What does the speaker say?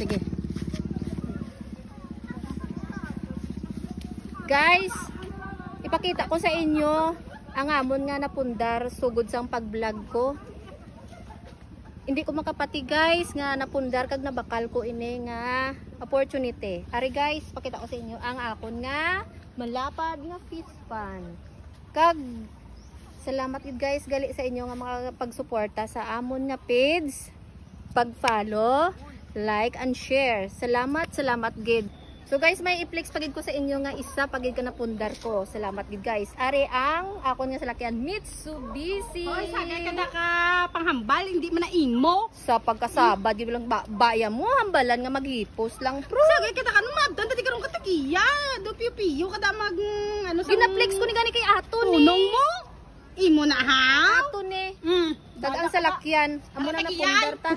sige. Guys, ipakita ko sa inyo ang amon nga napundar sugod sang pag-vlog ko. Hindi ko makapati guys nga napundar kag nabakal ko ini nga opportunity. Ari guys, pakita ko sa inyo ang akon nga malapad nga fish pan. Kag salamat gid guys gali sa inyo nga mga pagsuporta sa amon nga page, pag-follow, like and share. Salamat gid. So guys, may i-flex pagid ko sa inyo nga isa pagid ka napundar ko. Salamat gid guys. Ari ang akon nga salakyan Mitsubishi. Hoy, sagay ka na ka panghambal, hindi man na imo. Sa pagkasabad gid lang baya mo hambalan nga maghipos lang pro. Sagay ka na ka magdan dati karong katakiya. Do piyo-piyo kada mag ano sa Gina-flex ko ni gani kay ato ni. Unong mo. Imo na ha? Ato ni. Dagang salakyan. Amo na napundar ta.